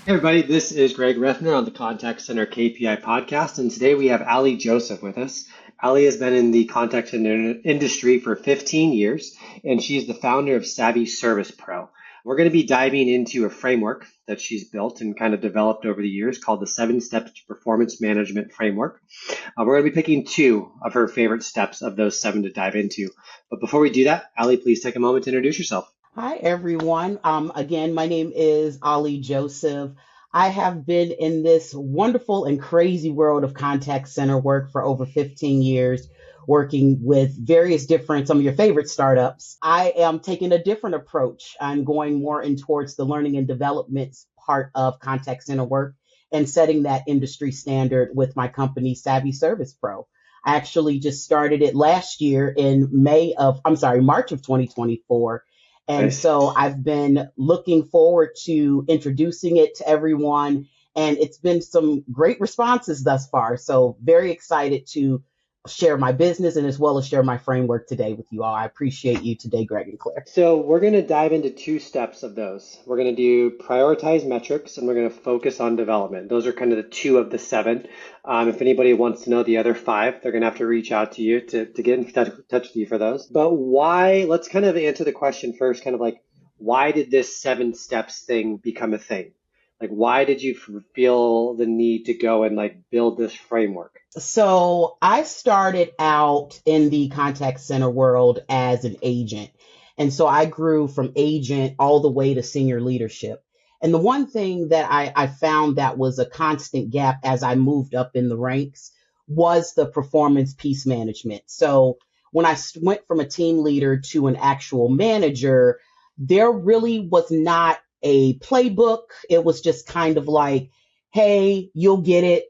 Hey everybody, this is Greg Rethner on the Contact Center KPI podcast, and today we have Ali Joseph with us. Ali has been in the contact center industry for 15 years, and she's the founder of Savvy Service Pro. We're going to be diving into a framework that she's built and kind of developed over the years called the 7 Steps to Performance Management Framework. We're going to be picking 2 of her favorite steps of those 7 to dive into. But before we do that, Ali, please take a moment to introduce yourself. Hi, everyone. Again, my name is Ali Joseph. I have been in this wonderful and crazy world of contact center work for over 15 years, working with various different, some of your favorite startups. I am taking a different approach. I'm going more in towards the learning and development part of contact center work and setting that industry standard with my company, Savvy Service Pro. I actually just started it last year in March of 2024. And Nice. so I've been looking forward to introducing it to everyone. And it's been some great responses thus far. So very excited to share my business and as well as share my framework today with you all. I appreciate you today, Greg and Claire. So we're going to dive into 2 steps of those. We're going to do prioritize metrics and we're going to focus on development. Those are kind of the 2 of the 7. If anybody wants to know the other 5, they're going to have to reach out to you to get in touch with you for those. But why, let's kind of answer the question first, kind of like, why did this 7 steps thing become a thing? Like, why did you feel the need to go and like build this framework? So I started out in the contact center world as an agent. And so I grew from agent all the way to senior leadership. And the one thing that I found that was a constant gap as I moved up in the ranks was the performance piece management. So when went from a team leader to an actual manager, there really was not a playbook. It was just kind of like, hey, you'll get it,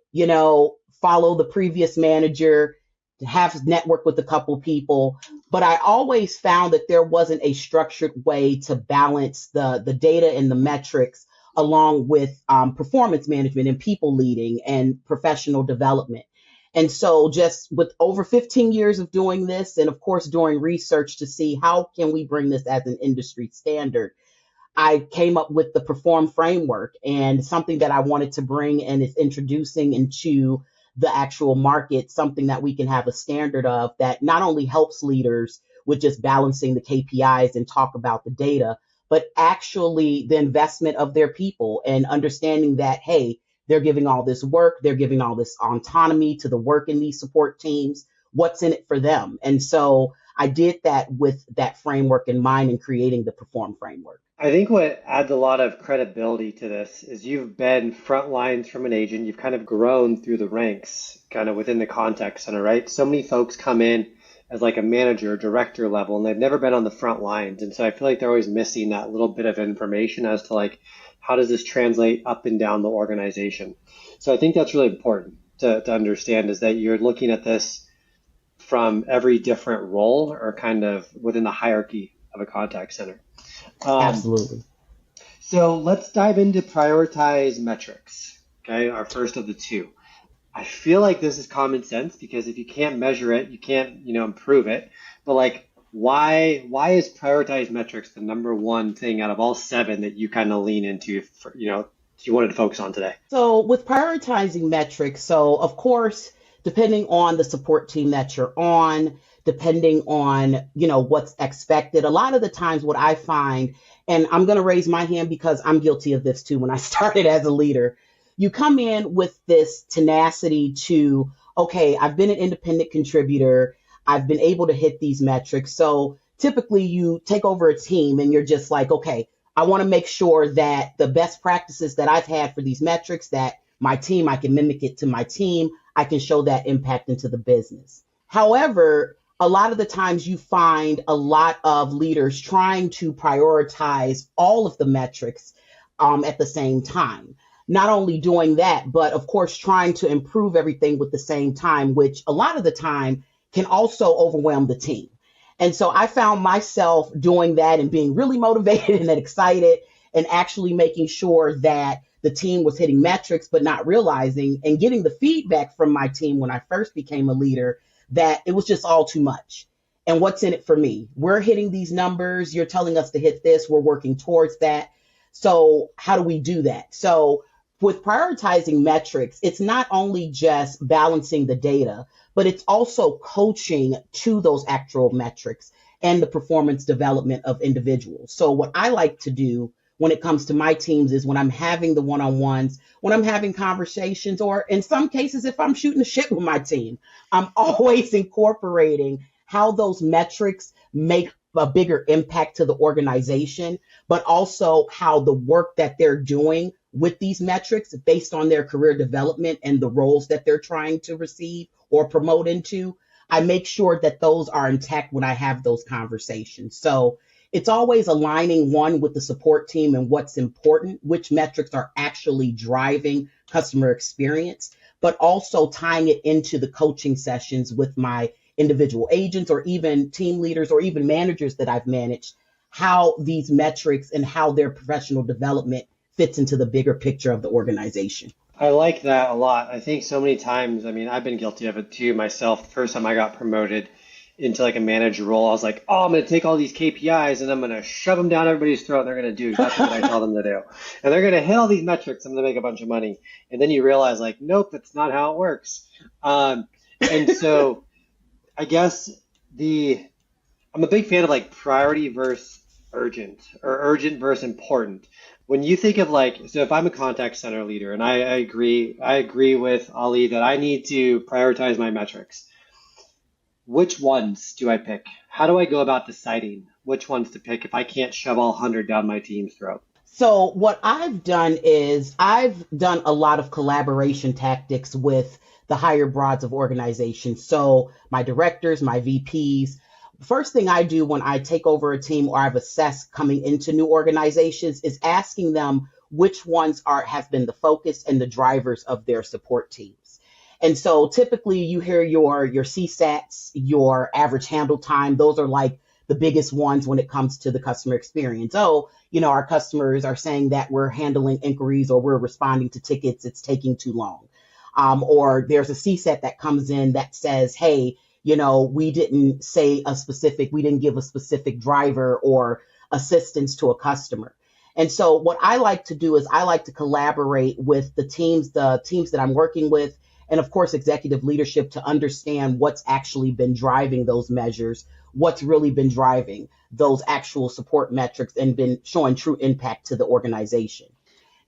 follow the previous manager, have network with a couple people. But I always found that there wasn't a structured way to balance the data and the metrics along with performance management and people leading and professional development. And so just with over 15 years of doing this, and of course doing research to see how can we bring this as an industry standard, I came up with the Perform framework, and something that I wanted to bring and is introducing into the actual market, something that we can have a standard of that not only helps leaders with just balancing the KPIs and talk about the data, but actually the investment of their people and understanding that, hey, they're giving all this work, they're giving all this autonomy to the work in these support teams. What's in it for them? And so I did that with that framework in mind in creating the Perform framework. I think what adds a lot of credibility to this is you've been front lines from an agent. You've kind of grown through the ranks, kind of within the contact center, right? So many folks come in as like a manager, director level, and they've never been on the front lines. And so I feel like they're always missing that little bit of information as to like, how does this translate up and down the organization? So I think that's really important to understand, is that you're looking at this from every different role or kind of within the hierarchy of a contact center. Um, Absolutely. so let's dive into prioritize metrics. Okay, our first of the 2. I feel like this is common sense because if you can't measure it, you can't, improve it. But like, why is prioritize metrics the number one thing out of all 7 that you kind of lean into for, you wanted to focus on today? So with prioritizing metrics, so of course, depending on the support team that you're on, depending on, what's expected, a lot of the times what I find, and I'm going to raise my hand because I'm guilty of this too when I started as a leader, you come in with this tenacity to, okay, I've been an independent contributor, I've been able to hit these metrics. So typically you take over a team and you're just like, okay, I want to make sure that the best practices that I've had for these metrics, that my team, I can mimic it to my team. I can show that impact into the business. However, a lot of the times you find a lot of leaders trying to prioritize all of the metrics at the same time. Not only doing that, but of course, trying to improve everything with the same time, which a lot of the time can also overwhelm the team. And so I found myself doing that and being really motivated and excited and actually making sure that the team was hitting metrics, but not realizing and getting the feedback from my team when I first became a leader that it was just all too much. And what's in it for me? We're hitting these numbers. You're telling us to hit this. We're working towards that. So how do we do that? So with prioritizing metrics, it's not only just balancing the data, but it's also coaching to those actual metrics and the performance development of individuals. So what I like to do when it comes to my teams is when I'm having the one-on-ones, when I'm having conversations, or in some cases, if I'm shooting the shit with my team, I'm always incorporating how those metrics make a bigger impact to the organization, but also how the work that they're doing with these metrics based on their career development and the roles that they're trying to receive or promote into. I make sure that those are intact when I have those conversations. So it's always aligning one with the support team and what's important, which metrics are actually driving customer experience, but also tying it into the coaching sessions with my individual agents or even team leaders or even managers that I've managed, how these metrics and how their professional development fits into the bigger picture of the organization. I like that a lot. I think so many times, I mean, I've been guilty of it too myself. The first time I got promoted into like a manager role, I was like, oh, I'm going to take all these KPIs and I'm going to shove them down everybody's throat and they're going to do exactly what I tell them to do. And they're going to hit all these metrics. I'm going to make a bunch of money. And then you realize like, nope, that's not how it works. And so I guess I'm a big fan of like priority versus urgent or urgent versus important. When you think of like, so if I'm a contact center leader and I agree with Ali that I need to prioritize my metrics. Which ones do I pick? How do I go about deciding which ones to pick if I can't shove all 100 down my team's throat? So what I've done is I've done a lot of collaboration tactics with the higher broads of organizations. So my directors, my VPs, first thing I do when I take over a team or I've assessed coming into new organizations is asking them which ones have been the focus and the drivers of their support teams. And so typically you hear your CSATs, your average handle time. Those are like the biggest ones when it comes to the customer experience. Oh, our customers are saying that we're handling inquiries or we're responding to tickets. It's taking too long. Or there's a CSAT that comes in that says, hey, we didn't we didn't give a specific driver or assistance to a customer. And so what I like to do is I like to collaborate with the teams that I'm working with, and of course, executive leadership to understand what's actually been driving those measures, what's really been driving those actual support metrics and been showing true impact to the organization.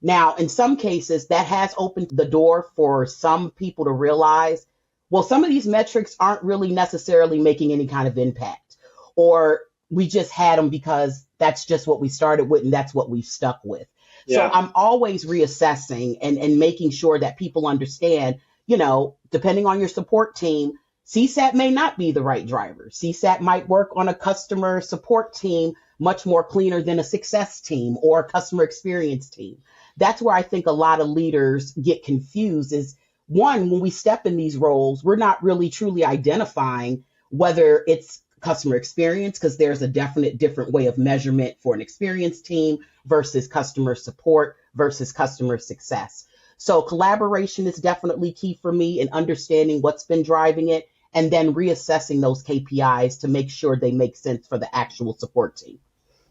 Now, in some cases, that has opened the door for some people to realize, well, some of these metrics aren't really necessarily making any kind of impact, or we just had them because that's just what we started with and that's what we've stuck with. Yeah. So I'm always reassessing and making sure that people understand, depending on your support team, CSAT may not be the right driver. CSAT might work on a customer support team much more cleaner than a success team or a customer experience team. That's where I think a lot of leaders get confused is, one, when we step in these roles, we're not really truly identifying whether it's customer experience, because there's a definite different way of measurement for an experience team versus customer support versus customer success. So collaboration is definitely key for me in understanding what's been driving it and then reassessing those KPIs to make sure they make sense for the actual support team.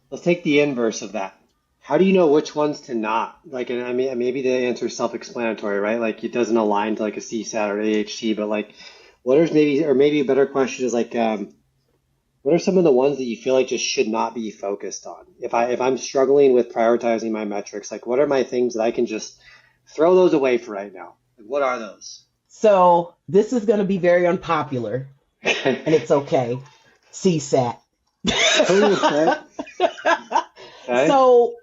Let's take the inverse of that. How do you know which ones to not? Like, and I mean, maybe the answer is self-explanatory, right? Like, it doesn't align to like a CSAT or AHT, but like, what are maybe a better question is like, what are some of the ones that you feel like just should not be focused on? If I'm struggling with prioritizing my metrics, like, what are my things that I can just throw those away for right now? Like, what are those? So this is going to be very unpopular, and it's okay. CSAT. Okay. So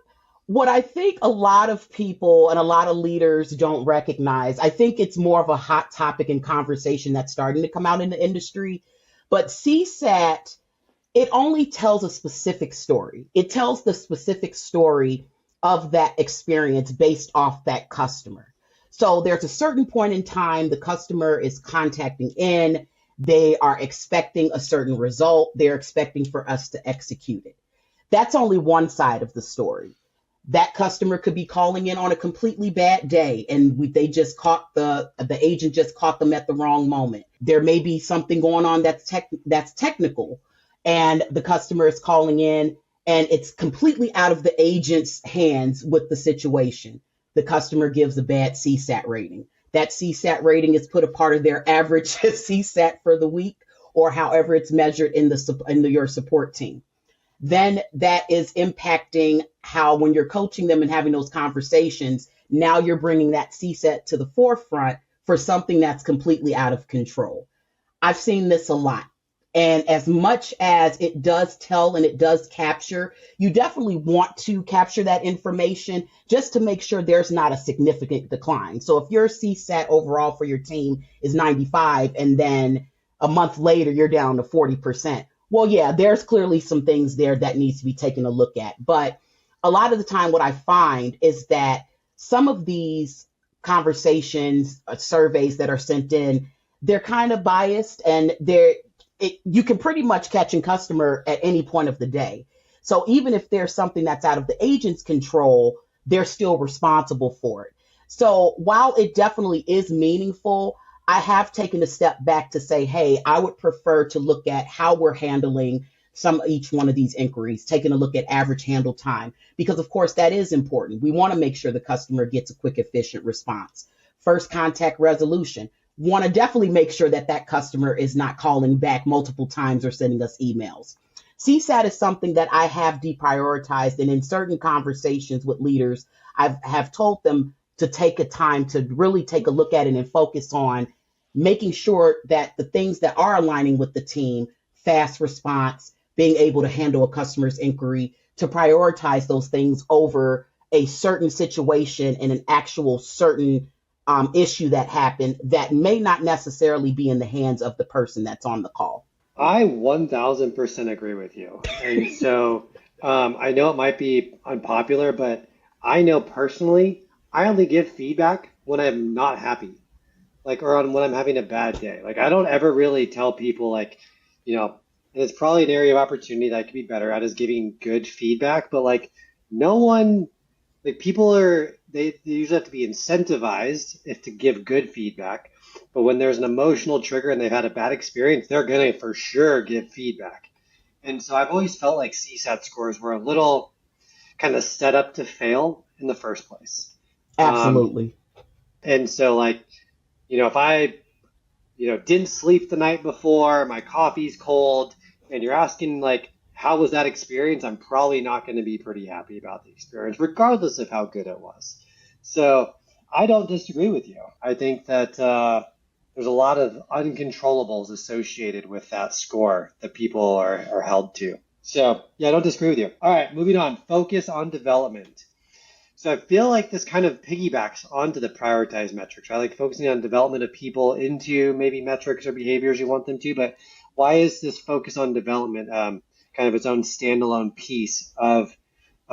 what I think a lot of people and a lot of leaders don't recognize, I think it's more of a hot topic in conversation that's starting to come out in the industry, but CSAT, it only tells a specific story. It tells the specific story of that experience based off that customer. So there's a certain point in time the customer is contacting in, they are expecting a certain result, they're expecting for us to execute it. That's only one side of the story. That customer could be calling in on a completely bad day and they just caught the agent just caught them at the wrong moment. There may be something going on that's technical and the customer is calling in and it's completely out of the agent's hands with the situation. The customer gives a bad CSAT rating. That CSAT rating is put a part of their average CSAT for the week, or however it's measured in your support team. Then that is impacting how, when you're coaching them and having those conversations, now you're bringing that CSAT to the forefront for something that's completely out of control. I've seen this a lot. And as much as it does tell and it does capture, you definitely want to capture that information just to make sure there's not a significant decline. So if your CSAT overall for your team is 95 and then a month later you're down to 40%, well, yeah, there's clearly some things there that needs to be taken a look at. But a lot of the time what I find is that some of these conversations, surveys that are sent in, they're kind of biased, and you can pretty much catch a customer at any point of the day. So even if there's something that's out of the agent's control, they're still responsible for it. So while it definitely is meaningful, I have taken a step back to say, hey, I would prefer to look at how we're handling each one of these inquiries, taking a look at average handle time, because of course that is important. We want to make sure the customer gets a quick, efficient response. First contact resolution. Want to definitely make sure that that customer is not calling back multiple times or sending us emails. CSAT is something that I have deprioritized, and in certain conversations with leaders, I have told them to take a time to really take a look at it and focus on making sure that the things that are aligning with the team, fast response, being able to handle a customer's inquiry, to prioritize those things over a certain situation and an actual certain issue that happened that may not necessarily be in the hands of the person that's on the call. I 1000% agree with you. And so I know it might be unpopular, but I know personally, I only give feedback when I'm not happy, like, or when I'm having a bad day. Like, I don't ever really tell people, like, and it's probably an area of opportunity that I could be better at, is giving good feedback. But like, no one, like, people they usually have to be incentivized if to give good feedback. But when there's an emotional trigger and they've had a bad experience, they're gonna for sure give feedback. And so I've always felt like CSAT scores were a little kind of set up to fail in the first place. Absolutely. And so, like, if I, didn't sleep the night before, my coffee's cold, and you're asking, like, how was that experience? I'm probably not going to be pretty happy about the experience, regardless of how good it was. So I don't disagree with you. I think that there's a lot of uncontrollables associated with that score that people are held to. So yeah, I don't disagree with you. All right, moving on. Focus on development. So I feel like this kind of piggybacks onto the prioritized metrics, right? Like focusing on development of people into maybe metrics or behaviors you want them to. But why is this focus on development kind of its own standalone piece of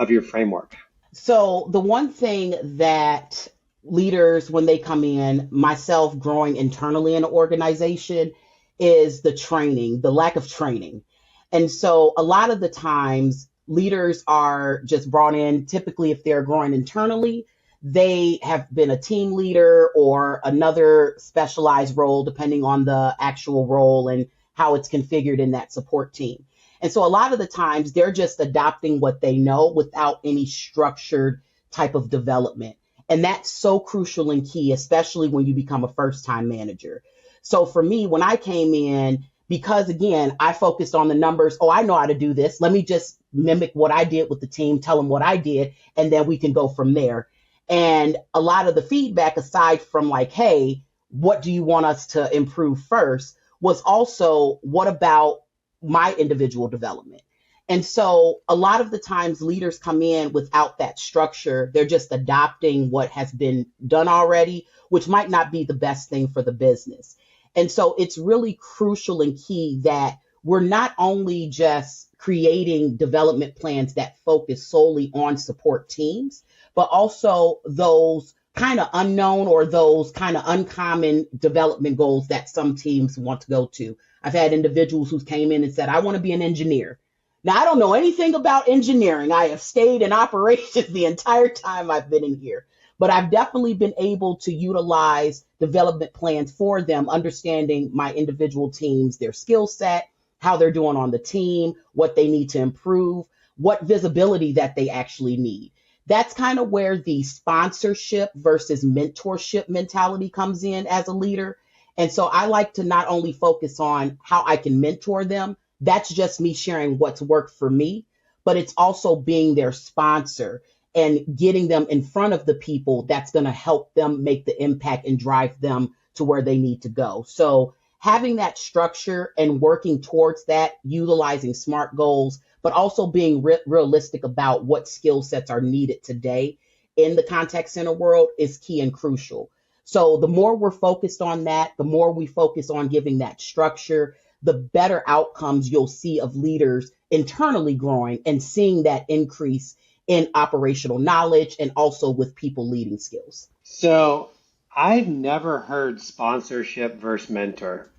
your framework? So the one thing that leaders, when they come in, myself growing internally in an organization, is the training, the lack of training. And so a lot of the times leaders are just brought in, typically if they're growing internally, they have been a team leader or another specialized role, depending on the actual role and how it's configured in that support team. And so a lot of the times they're just adopting what they know without any structured type of development. And that's so crucial and key, especially when you become a first-time manager. So for me, when I came in, because again, I focused on the numbers. Oh, I know how to do this. Let me just mimic what I did with the team, tell them what I did, and then we can go from there. And a lot of the feedback, aside from like, hey, what do you want us to improve first, was also, what about my individual development? And so a lot of the times leaders come in without that structure. They're just adopting what has been done already, which might not be the best thing for the business. And so it's really crucial and key that we're not only just creating development plans that focus solely on support teams, but also those kind of unknown or those kind of uncommon development goals that some teams want to go to. I've had individuals who came in and said, I want to be an engineer. Now, I don't know anything about engineering. I have stayed in operations the entire time I've been in here, but I've definitely been able to utilize development plans for them, understanding my individual teams, their skill set, how they're doing on the team, what they need to improve, what visibility that they actually need. That's kind of where the sponsorship versus mentorship mentality comes in as a leader. And so I like to not only focus on how I can mentor them, that's just me sharing what's worked for me, but it's also being their sponsor and getting them in front of the people that's going to help them make the impact and drive them to where they need to go. So having that structure and working towards that, utilizing SMART goals, but also being realistic about what skill sets are needed today in the contact center world is key and crucial. So the more we're focused on that, the more we focus on giving that structure, the better outcomes you'll see of leaders internally growing and seeing that increase in operational knowledge and also with people leading skills. So I've never heard sponsorship versus mentor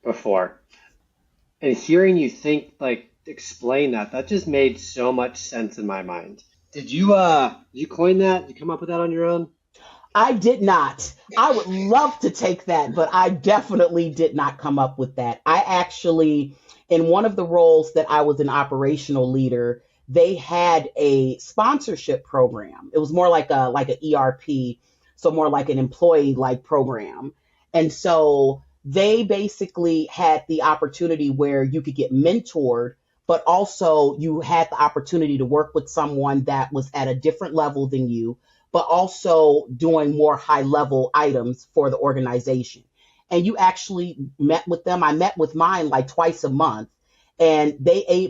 before. And hearing you think like explain that, that just made so much sense in my mind. Did you coin that? Did you come up with that on your own? I did not. I would love to take that, but I definitely did not come up with that. I actually, in one of the roles that I was an operational leader, they had a sponsorship program. It was more like a ERP, so more like an employee like program. And so they basically had the opportunity where you could get mentored, but also you had the opportunity to work with someone that was at a different level than you, but also doing more high level items for the organization. And you actually met with them. I met with mine like twice a month, and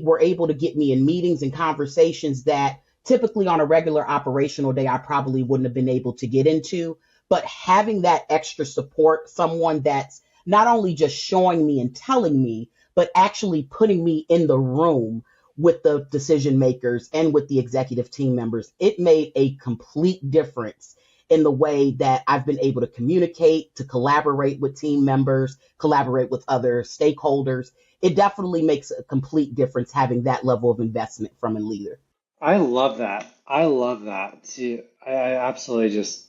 were able to get me in meetings and conversations that typically on a regular operational day, I probably wouldn't have been able to get into. But having that extra support, someone that's not only just showing me and telling me, but actually putting me in the room with the decision makers and with the executive team members, it made a complete difference in the way that I've been able to communicate, to collaborate with team members, collaborate with other stakeholders. It definitely makes a complete difference having that level of investment from a leader. I love that. I love that. See, I absolutely just,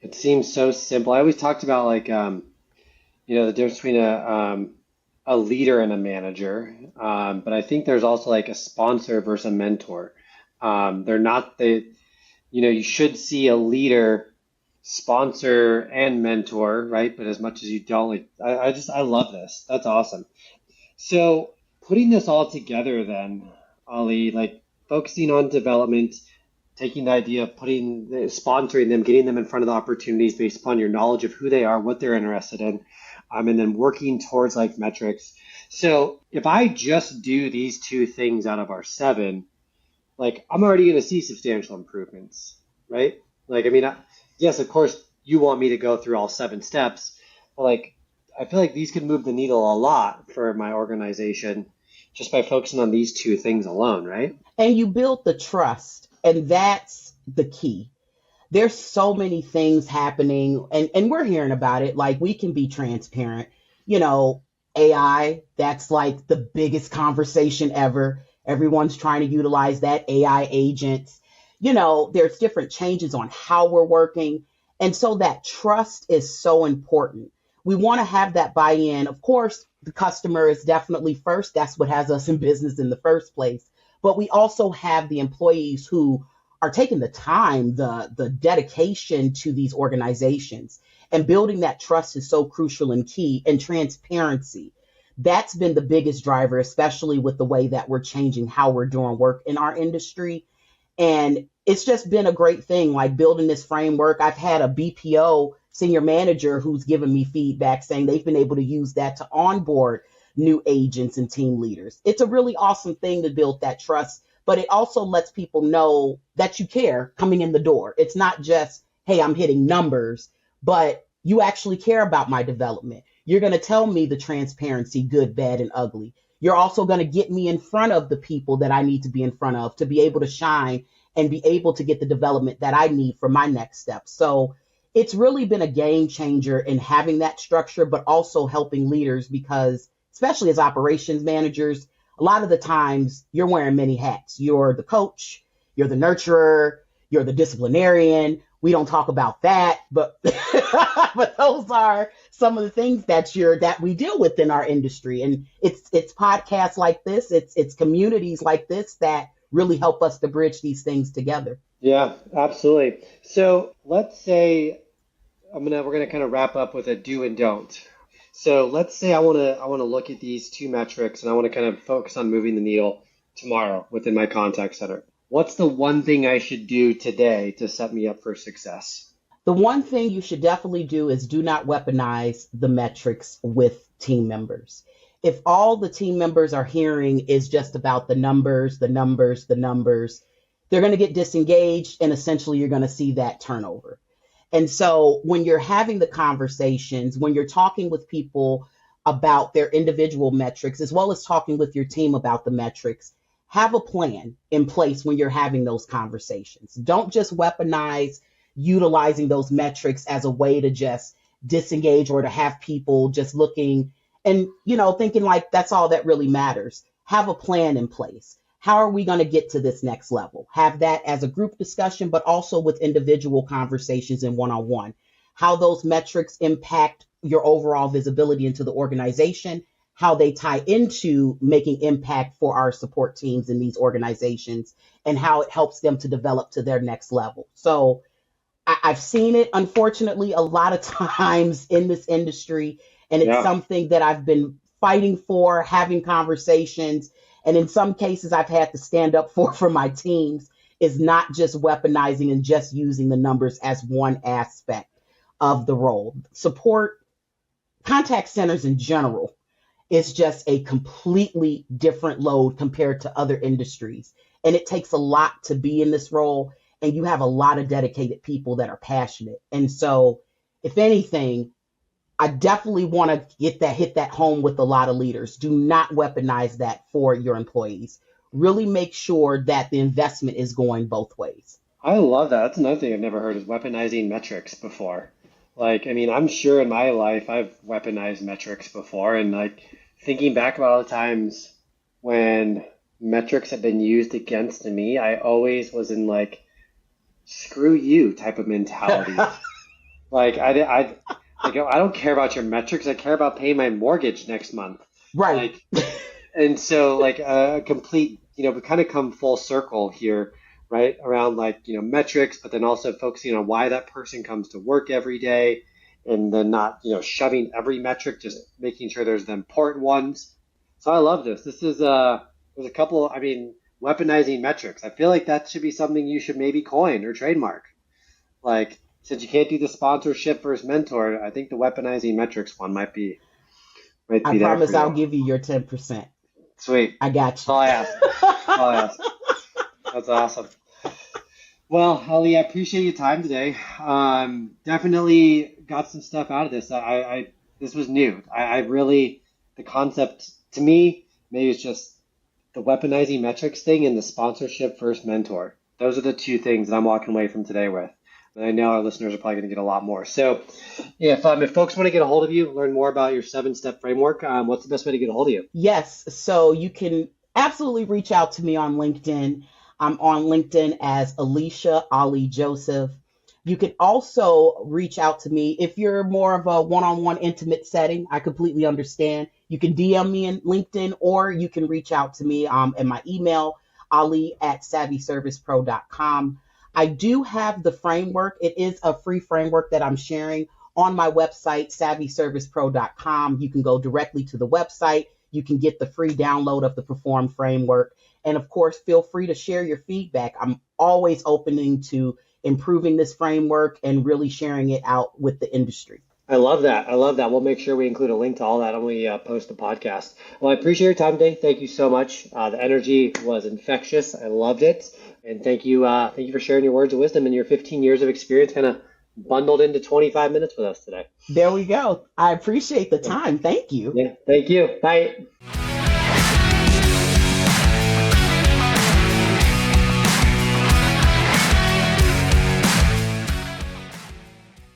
it seems so simple. I always talked about like, the difference between a leader and a manager. But I think there's also like a sponsor versus a mentor. They're not you should see a leader sponsor and mentor, right? But as much as you don't, like, I love this. That's awesome. So putting this all together then, Ali, like focusing on development, taking the idea of sponsoring them, getting them in front of the opportunities based upon your knowledge of who they are, what they're interested in, and then working towards like metrics. So if I just do these two things out of our seven, like I'm already going to see substantial improvements, right? Like, I mean, yes, of course, you want me to go through all seven steps, but like, I feel like these could move the needle a lot for my organization just by focusing on these two things alone, right? And you build the trust, and that's the key. There's so many things happening, and we're hearing about it. Like, we can be transparent. You know, AI, that's like the biggest conversation ever. Everyone's trying to utilize that, AI agents. There's different changes on how we're working. And so that trust is so important. We want to have that buy-in. Of course, the customer is definitely first. That's what has us in business in the first place. But we also have the employees who are taking the time, the dedication to these organizations, and building that trust is so crucial and key, and transparency. That's been the biggest driver, especially with the way that we're changing how we're doing work in our industry. And it's just been a great thing, like building this framework. I've had a BPO senior manager who's given me feedback saying they've been able to use that to onboard new agents and team leaders. It's a really awesome thing to build that trust, but it also lets people know that you care coming in the door. It's not just, hey, I'm hitting numbers, but you actually care about my development. You're going to tell me the transparency, good, bad, and ugly. You're also going to get me in front of the people that I need to be in front of to be able to shine and be able to get the development that I need for my next step. So it's really been a game changer in having that structure, but also helping leaders because, especially as operations managers, a lot of the times you're wearing many hats. You're the coach, you're the nurturer, you're the disciplinarian. We don't talk about that, but but those are some of the things that we deal with in our industry. And it's podcasts like this, it's communities like this that really help us to bridge these things together. Yeah, absolutely. So let's say we're gonna kind of wrap up with a do and don't. So let's say I wanna look at these two metrics and I want to kind of focus on moving the needle tomorrow within my contact center. What's the one thing I should do today to set me up for success? The one thing you should definitely do is do not weaponize the metrics with team members. If all the team members are hearing is just about the numbers, the numbers, the numbers, they're going to get disengaged and essentially you're going to see that turnover. And so when you're having the conversations, when you're talking with people about their individual metrics, as well as talking with your team about the metrics, have a plan in place when you're having those conversations. Don't just weaponize utilizing those metrics as a way to just disengage or to have people just looking and, thinking like that's all that really matters. Have a plan in place. How are we going to get to this next level? Have that as a group discussion, but also with individual conversations and one-on-one. How those metrics impact your overall visibility into the organization, how they tie into making impact for our support teams in these organizations, and how it helps them to develop to their next level. So I've seen it, unfortunately, a lot of times in this industry, and it's Yeah. something that I've been fighting for, having conversations, and in some cases I've had to stand up for my teams, is not just weaponizing and just using the numbers as one aspect of the role. Support contact centers in general is just a completely different load compared to other industries. And it takes a lot to be in this role. And you have a lot of dedicated people that are passionate. And so, if anything, I definitely want to hit that home with a lot of leaders. Do not weaponize that for your employees. Really make sure that the investment is going both ways. I love that. That's another thing I've never heard is weaponizing metrics before. Like, I mean, I'm sure in my life I've weaponized metrics before, and like thinking back about all the times when metrics have been used against me, I always was in like screw you type of mentality. Like I don't care about your metrics. I care about paying my mortgage next month. Right. Like, and so like a complete, we kind of come full circle here, right? Around like, metrics, but then also focusing on why that person comes to work every day and then not, shoving every metric, just making sure there's the important ones. So I love this. This is there's a couple, weaponizing metrics. I feel like that should be something you should maybe coin or trademark. Like, since you can't do the sponsorship versus mentor, I think the weaponizing metrics one might I be there promise for I'll you. give you your 10%. Sweet. I got That's you. all I ask. That's all I ask. That's awesome. Well, Ali, I appreciate your time today. Definitely got some stuff out of this. This was new. I really, the concept to me, maybe it's just the weaponizing metrics thing and the sponsorship versus mentor. Those are the two things that I'm walking away from today with. And I know our listeners are probably going to get a lot more. So if folks want to get a hold of you, learn more about your 7-step framework, what's the best way to get a hold of you? Yes. So you can absolutely reach out to me on LinkedIn. I'm on LinkedIn as Alicia Ali Joseph. You can also reach out to me if you're more of a one-on-one intimate setting. I completely understand. You can DM me in LinkedIn or you can reach out to me in my email, ali@savvyservicepro.com. I do have the framework. It is a free framework that I'm sharing on my website, savvyservicepro.com. You can go directly to the website. You can get the free download of the Perform framework. And of course, feel free to share your feedback. I'm always opening to improving this framework and really sharing it out with the industry. I love that. I love that. We'll make sure we include a link to all that when we post the podcast. Well, I appreciate your time today. Thank you so much. The energy was infectious. I loved it. And thank you for sharing your words of wisdom and your 15 years of experience kind of bundled into 25 minutes with us today. There we go. I appreciate the time. Thank you. Yeah, thank you. Bye.